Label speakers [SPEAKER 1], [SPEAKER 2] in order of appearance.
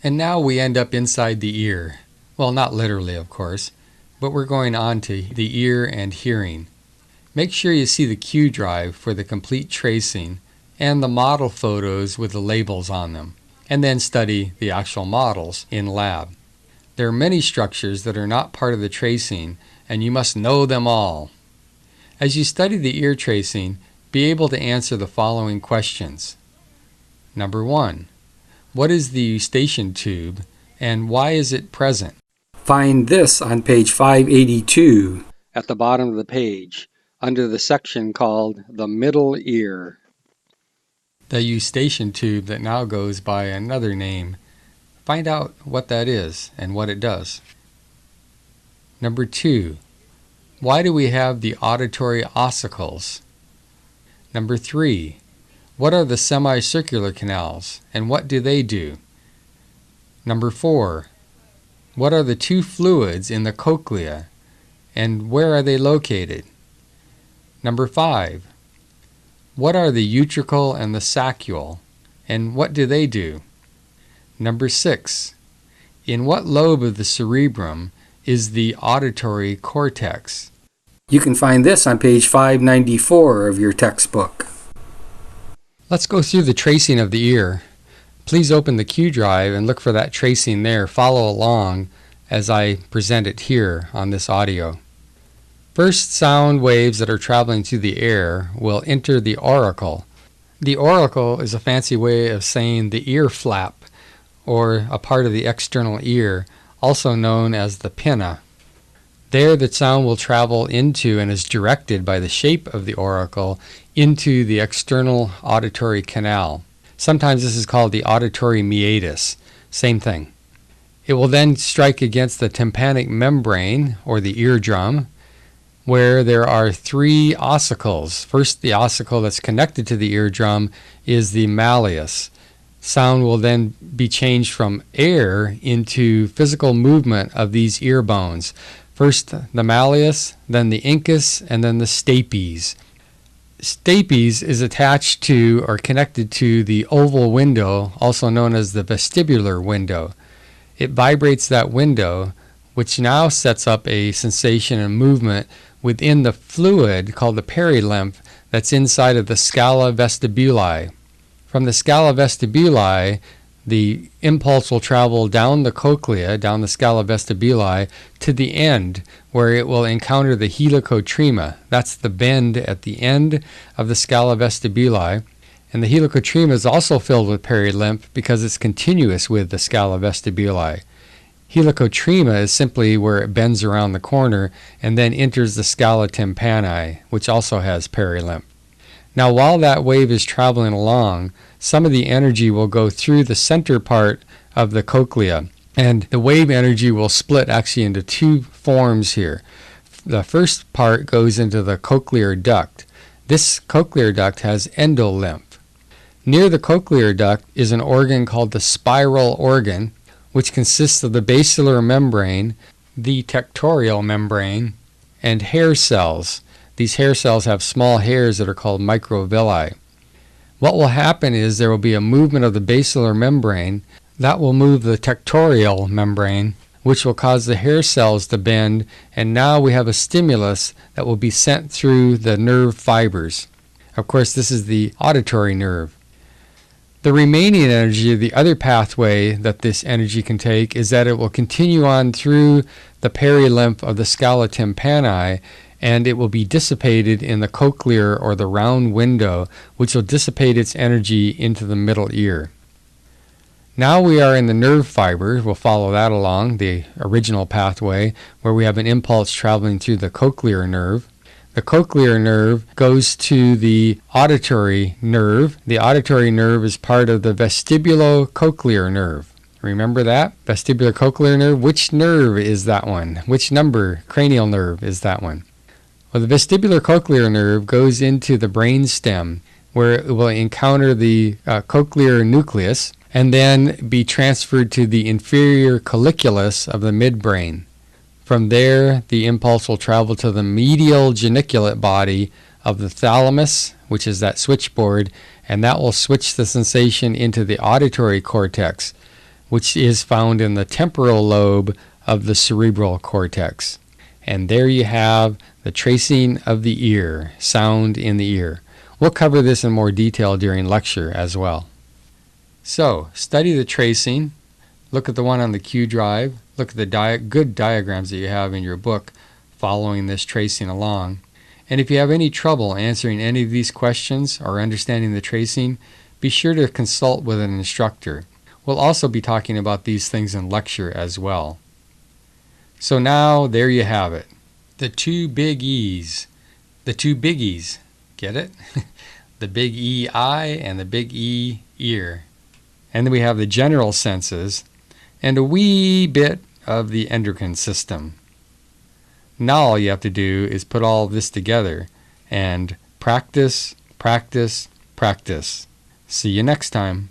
[SPEAKER 1] And now we end up inside the ear. Well, not literally, of course, but we're going on to the ear and hearing. Make sure you see the Q drive for the complete tracing and the model photos with the labels on them, and then study the actual models in lab. There are many structures that are not part of the tracing, and you must know them all. As you study the ear tracing, be able to answer the following questions. Number 1. What is the eustachian tube, and why is it present?
[SPEAKER 2] Find this on page 582.
[SPEAKER 1] At the bottom of the page, under the section called the middle ear. The eustachian tube that now goes by another name. Find out what that is and what it does. Number 2. Why do we have the auditory ossicles? Number 3. What are the semicircular canals, and what do they do? Number 4. What are the two fluids in the cochlea, and where are they located? Number 5. What are the utricle and the saccule, and what do they do? Number 6. In what lobe of the cerebrum is the auditory cortex?
[SPEAKER 2] You can find this on page 594 of your textbook.
[SPEAKER 1] Let's go through the tracing of the ear. Please open the Q drive and look for that tracing there. Follow along as I present it here on this audio. First, sound waves that are traveling through the air will enter the auricle. The auricle is a fancy way of saying the ear flap, or a part of the external ear, also known as the pinna. There the sound will travel into and is directed by the shape of the auricle into the external auditory canal. Sometimes this is called the auditory meatus. Same thing. It will then strike against the tympanic membrane, or the eardrum, where there are 3 ossicles. First, the ossicle that's connected to the eardrum is the malleus. Sound will then be changed from air into physical movement of these ear bones. First the malleus, then the incus, and then the stapes. Stapes is attached to or connected to the oval window, also known as the vestibular window. It vibrates that window, which now sets up a sensation and movement within the fluid called the perilymph that's inside of the scala vestibuli. From the scala vestibuli, the impulse will travel down the cochlea, down the scala vestibuli, to the end, where it will encounter the helicotrema. That's the bend at the end of the scala vestibuli. And the helicotrema is also filled with perilymph because it's continuous with the scala vestibuli. Helicotrema is simply where it bends around the corner and then enters the scala tympani, which also has perilymph. Now, while that wave is traveling along, some of the energy will go through the center part of the cochlea, and the wave energy will split actually into 2 forms here. The first part goes into the cochlear duct. This cochlear duct has endolymph. Near the cochlear duct is an organ called the spiral organ, which consists of the basilar membrane, the tectorial membrane, and hair cells. These hair cells have small hairs that are called microvilli. What will happen is there will be a movement of the basilar membrane that will move the tectorial membrane, which will cause the hair cells to bend, and now we have a stimulus that will be sent through the nerve fibers. Of course, this is the auditory nerve. The remaining energy of the other pathway that this energy can take is that it will continue on through the perilymph of the scala tympani, and it will be dissipated in the cochlear, or the round window, which will dissipate its energy into the middle ear. Now we are in the nerve fiber. We'll follow that along, the original pathway, where we have an impulse traveling through the cochlear nerve. The cochlear nerve goes to the auditory nerve. The auditory nerve is part of the vestibulocochlear nerve. Remember that? Vestibulocochlear nerve? Which nerve is that one? Which number cranial nerve is that one? Well, the vestibular cochlear nerve goes into the brain stem, where it will encounter the cochlear nucleus and then be transferred to the inferior colliculus of the midbrain. From there, the impulse will travel to the medial geniculate body of the thalamus, which is that switchboard, and that will switch the sensation into the auditory cortex, which is found in the temporal lobe of the cerebral cortex. And there you have the tracing of the ear, sound in the ear. We'll cover this in more detail during lecture as well. So, study the tracing. Look at the one on the Q drive. Look at the good diagrams that you have in your book following this tracing along. And if you have any trouble answering any of these questions or understanding the tracing, be sure to consult with an instructor. We'll also be talking about these things in lecture as well. So now, there you have it. The two big E's. The two biggies. Get it? The big E eye and the big E ear. And then we have the general senses and a wee bit of the endocrine system. Now all you have to do is put all of this together and practice, practice, practice. See you next time.